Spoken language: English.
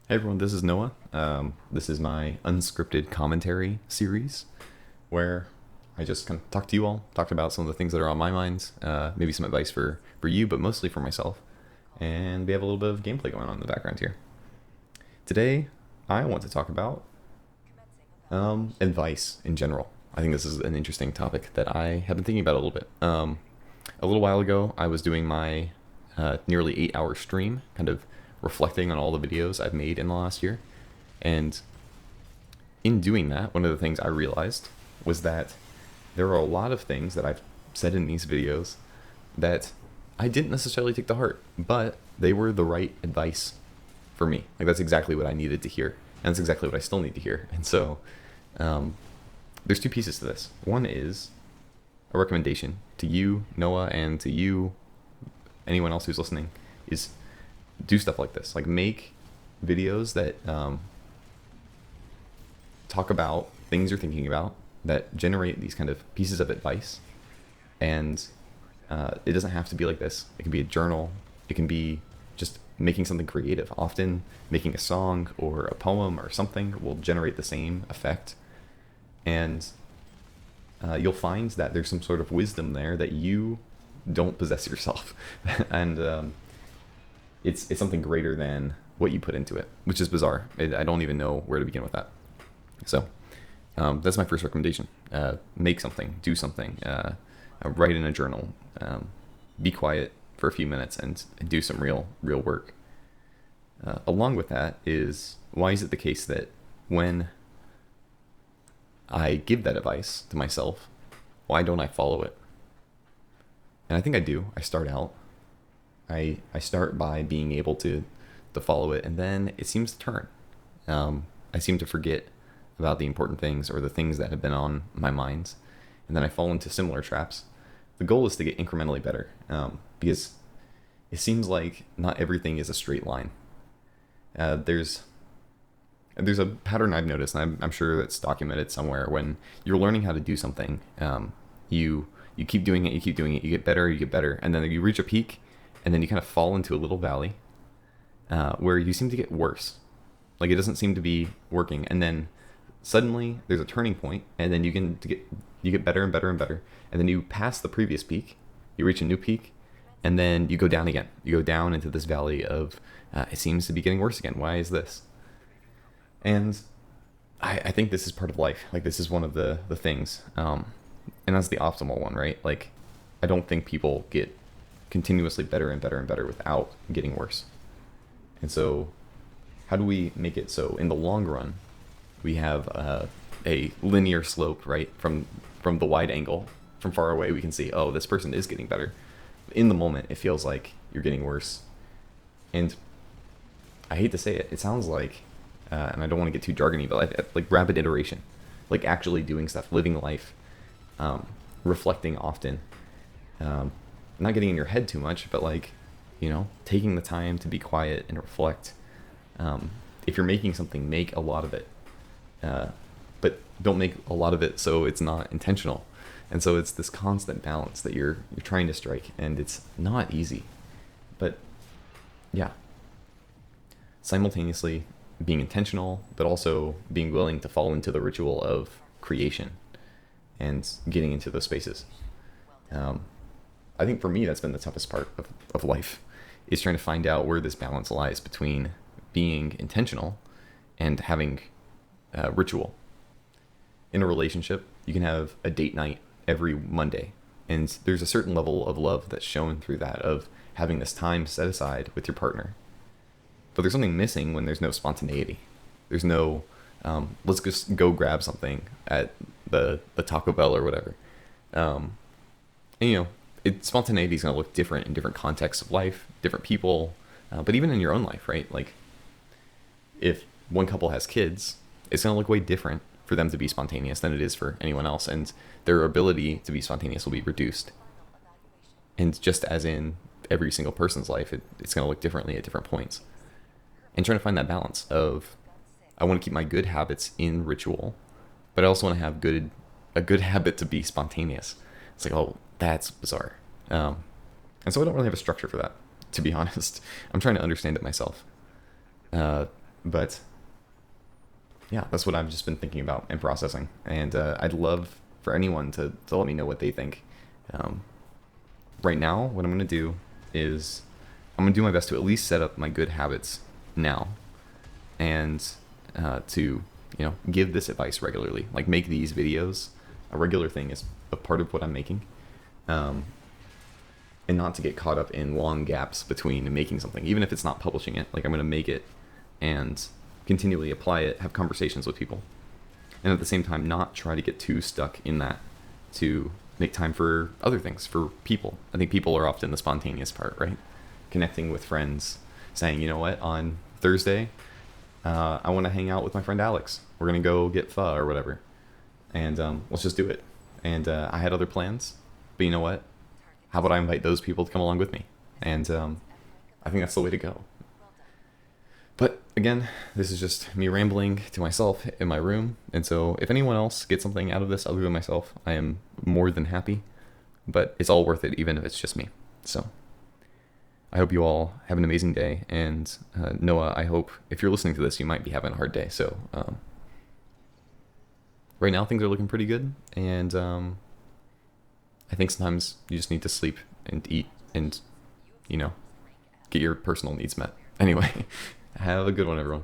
Hey everyone, this is Noah. This is my Unscripted Commentary series where I just kind of talk to you all, talked about some of the things that are on my mind, maybe some advice for you, but mostly for myself. And we have a little bit of gameplay going on in the background here. Today, I want to talk about advice in general. I think this is an interesting topic that I have been thinking about a little bit. A little while ago, I was doing my nearly 8-hour stream, kind of reflecting on all the videos I've made in the last year. And in doing that, one of the things I realized was that there are a lot of things that I've said in these videos that I didn't necessarily take to heart, but they were the right advice for me. Like, that's exactly what I needed to hear, and that's exactly what I still need to hear. And so there's two pieces to this. One is a recommendation to you, Noah, and to you, anyone else who's listening, is do stuff like this. Like, make videos that talk about things you're thinking about, that generate these kind of pieces of advice. And it doesn't have to be like this. It can be a journal. It can be just making something creative. Often making a song or a poem or something will generate the same effect. And you'll find that there's some sort of wisdom there that you don't possess yourself. And it's something greater than what you put into it, which is bizarre. I don't even know where to begin with that. So that's my first recommendation. Make something, do something, write in a journal, be quiet for a few minutes and do some real work. Along with that is, why is it the case that when I give that advice to myself, why don't I follow it? And I think I do. I start out. I start by being able to follow it, and then it seems to turn. I seem to forget about the important things or the things that have been on my minds, and then I fall into similar traps. The goal is to get incrementally better, because it seems like not everything is a straight line. There's a pattern I've noticed, and I'm sure that's documented somewhere. When you're learning how to do something, you keep doing it, you get better, and then you reach a peak, and then you kind of fall into a little valley where you seem to get worse. Like, it doesn't seem to be working, and then suddenly there's a turning point, and then you get better and better and better, and then you pass the previous peak, you reach a new peak, and then you go down again. You go down into this valley of it seems to be getting worse again. Why is this? And I think this is part of life. Like, this is one of the things, and that's the optimal one, right? Like, I don't think people get continuously better and better and better without getting worse. And so how do we make it so in the long run we have a linear slope, right? From the wide angle, from far away, we can see, oh, this person is getting better. In the moment, it feels like you're getting worse. And I hate to say it, it sounds like, and I don't want to get too jargony, but like rapid iteration, like actually doing stuff, living life, reflecting often, not getting in your head too much, but like, taking the time to be quiet and reflect. If you're making something, make a lot of it, but don't make a lot of it so it's not intentional. And so it's this constant balance that you're trying to strike, and it's not easy. But yeah, simultaneously being intentional, but also being willing to fall into the ritual of creation and getting into those spaces. I think for me, that's been the toughest part of life, is trying to find out where this balance lies between being intentional and having ritual. In a relationship, you can have a date night every Monday, and there's a certain level of love that's shown through that, of having this time set aside with your partner. But there's something missing when there's no spontaneity. There's no, let's just go grab something at the Taco Bell or whatever. And spontaneity is going to look different in different contexts of life, different people, but even in your own life, right? Like, if one couple has kids, it's going to look way different for them to be spontaneous than it is for anyone else, and their ability to be spontaneous will be reduced. And just as in every single person's life, it's going to look differently at different points. And trying to find that balance of, I want to keep my good habits in ritual, but I also want to have a good habit to be spontaneous. It's like, oh, that's bizarre. And so I don't really have a structure for that, to be honest. I'm trying to understand it myself. But yeah, that's what I've just been thinking about and processing. And I'd love for anyone to let me know what they think. Um, right now, what I'm going to do is I'm going to do my best to at least set up my good habits now, and to, give this advice regularly. Like, make these videos a regular thing as a part of what I'm making. And not to get caught up in long gaps between making something, even if it's not publishing it. Like, I'm going to make it and continually apply it, have conversations with people, and at the same time not try to get too stuck in that, to make time for other things, for people. I think people are often the spontaneous part, right? Connecting with friends, saying, you know what, on Thursday, I want to hang out with my friend Alex. We're going to go get pho or whatever. And let's just do it. And I had other plans, but you know what? How about I invite those people to come along with me? And I think that's the way to go. But again, this is just me rambling to myself in my room. And so if anyone else gets something out of this other than myself, I am more than happy. But it's all worth it, even if it's just me. So I hope you all have an amazing day. And Noah, I hope if you're listening to this, you might be having a hard day. So right now, things are looking pretty good. And I think sometimes you just need to sleep and eat and, get your personal needs met. Anyway, have a good one, everyone.